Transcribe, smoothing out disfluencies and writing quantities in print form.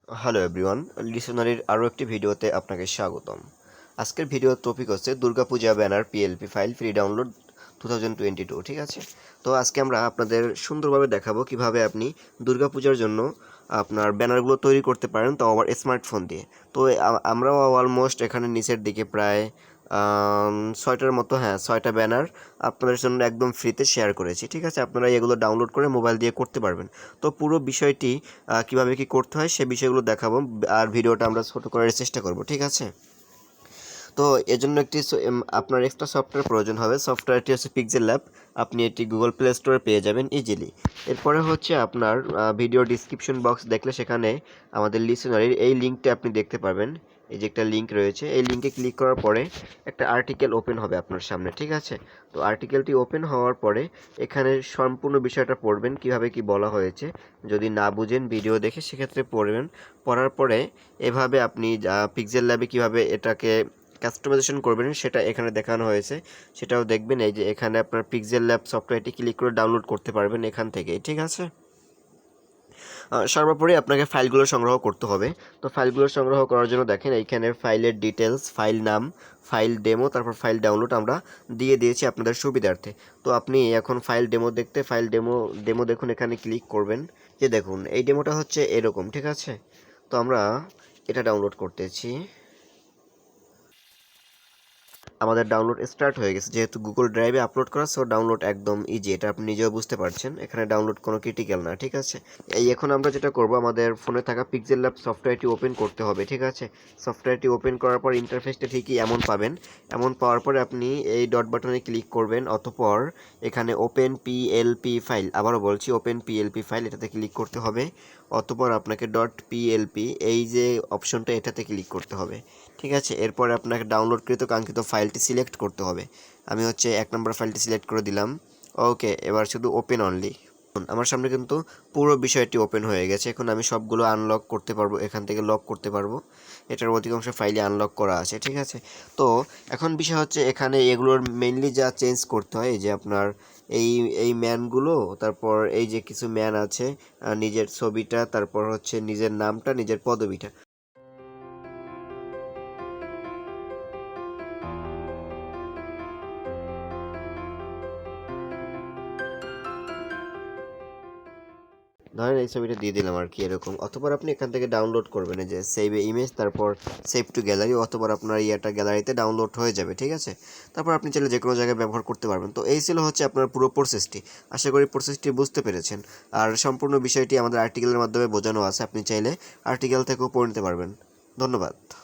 Hello everyone, লিসনারির আরও একটি ভিডিওতে আপনাকে স্বাগতম। আজকের ভিডিওর টপিক হচ্ছে Durga Puja banner PLP file free download 2022। ঠিক আছে, তো আজকে আমরা আপনাদের সুন্দরভাবে দেখাবো কিভাবে আপনি দুর্গা পূজার জন্য আপনার ব্যানারগুলো তৈরি করতে পারেন, তাও আবার স্মার্টফোন দিয়ে। তো আমরাও অলমোস্ট এখানে নিচের দিকে প্রায় 6টার মতো, হ্যাঁ 6টা ব্যানার আপনাদের জন্য একদম ফ্রিতে শেয়ার করেছি। ঠিক আছে, আপনারা এগুলো ডাউনলোড করে মোবাইল দিয়ে করতে পারবেন। তো পুরো বিষয়টি কিভাবে কি করতে হয় সে বিষয়গুলো দেখাবো, আর ভিডিওটা আমরা ছোট করার চেষ্টা করব। ঠিক আছে, তো এর জন্য একটি আপনার এক্সট্রা সফটওয়্যার প্রয়োজন হবে। সফটওয়্যারটি হচ্ছে পিক্সেল ল্যাব। আপনি এটি গুগল প্লে স্টোরে পেয়ে যাবেন ইজিলি। এরপরে হচ্ছে আপনার ভিডিও ডিসক্রিপশন বক্স দেখলে সেখানে আমাদের লিসনারির এই লিঙ্কটা আপনি দেখতে পাবেন। এই যে একটা লিঙ্ক রয়েছে, এই লিঙ্কে ক্লিক করার পরে একটা আর্টিকেল ওপেন হবে আপনার সামনে। ঠিক আছে, তো আর্টিকেলটি ওপেন হওয়ার পরে এখানে সম্পূর্ণ বিষয়টা পড়বেন, কিভাবে কি বলা হয়েছে। যদি না বুঝেন ভিডিও দেখে সেক্ষেত্রে পড়বেন। পড়ার পরে এভাবে আপনি পিক্সেল ল্যাবে কীভাবে এটাকে কাস্টমাইজেশন করবেন সেটা এখানে দেখানো হয়েছে, সেটাও দেখবেন। এই যে এখানে আপনার পিক্সেল ল্যাব সফটওয়্যারটি ক্লিক করে ডাউনলোড করতে পারবেন এখান থেকে। ঠিক আছে, সর্বোপরি আপনাকে ফাইলগুলো সংগ্রহ করতে হবে। তো ফাইলগুলো সংগ্রহ করার জন্য দেখেন এইখানে ফাইলের ডিটেলস, ফাইল নাম, ফাইল ডেমো, তারপর ফাইল ডাউনলোড আমরা দিয়ে দিয়েছি আপনাদের সুবিধার্থে। তো আপনি এখন ফাইল ডেমো দেখতে ফাইল ডেমো ডেমো দেখুন, এখানে ক্লিক করবেন। যে দেখুন এই ডেমোটা হচ্ছে এরকম। ঠিক আছে, তো আমরা এটা ডাউনলোড করতেছি। আমাদের ডাউনলোড স্টার্ট হয়ে গেছে, যেহেতু গুগল ড্রাইভে আপলোড করা, সো ডাউনলোড একদম ইজি। এটা আপনি নিজেও বুঝতে পারছেন, এখানে ডাউনলোড কোনো ক্রিটিক্যাল না। ঠিক আছে, এই এখন আমরা যেটা করব, আমাদের ফোনে থাকা পিক্সেল ল্যাব সফটওয়্যারটি ওপেন করতে হবে। ঠিক আছে, সফটওয়্যারটি ওপেন করার পর ইন্টারফেসটা ঠিকই এমন পাবেন। এমন পাওয়ার পরে আপনি এই ডট বাটনে ক্লিক করবেন, অতঃপর এখানে ওপেন পিএলপি ফাইল, আবারও বলছি ওপেন পিএলপি ফাইল, এটাতে ক্লিক করতে হবে। অতঃপর আপনাকে ডট পিএলপি এই যে অপশনটা, এটাতে ক্লিক করতে হবে। ঠিক আছে, এরপরে আপনাকে ডাউনলোডকৃত কাঙ্ক্ষিত ফাইলটি সিলেক্ট করতে হবে। আমি হচ্ছে 1 নম্বর ফাইলটি সিলেক্ট করে দিলাম। ওকে, এবার শুধু ওপেন অনলি। আমার সামনে কিন্তু পুরো বিষয়টি ওপেন হয়ে গেছে। এখন আমি সবগুলো আনলক করতে পারবো, এখান থেকে লক করতে পারবো। এটার অধিকাংশ ফাইলই আনলক করা আছে। ঠিক আছে, তো এখন বিষয় হচ্ছে এখানে এগুলোর মেইনলি যা চেঞ্জ করতে হয়, এই যে আপনার এই এই ম্যানগুলো, তারপর এই যে কিছু ম্যান আছে, নিজের ছবিটা, তারপর হচ্ছে নিজের নামটা, নিজের পদবিটা। ধরেন এই ছবিটা দিয়ে দিলাম আর কি এরকম। অথবা আপনি এখান থেকে ডাউনলোড করবেন, এই যে সেভ এ ইমেজ, তারপর সেভ টু গ্যালারি, অথবা আপনার ইয়েটা গ্যালারিতে ডাউনলোড হয়ে যাবে। ঠিক আছে, তারপর আপনি চাইলে যে কোনো জায়গায় ব্যবহার করতে পারবেন। তো এই ছিল হচ্ছে আপনার পুরো প্রসেসটি। আশা করি প্রসেসটি বুঝতে পেরেছেন। আর সম্পূর্ণ বিষয়টি আমাদের আর্টিকেলের মাধ্যমে বোঝানো আছে, আপনি চাইলে আর্টিকেল থেকেও পড়ে নিতে পারবেন। ধন্যবাদ।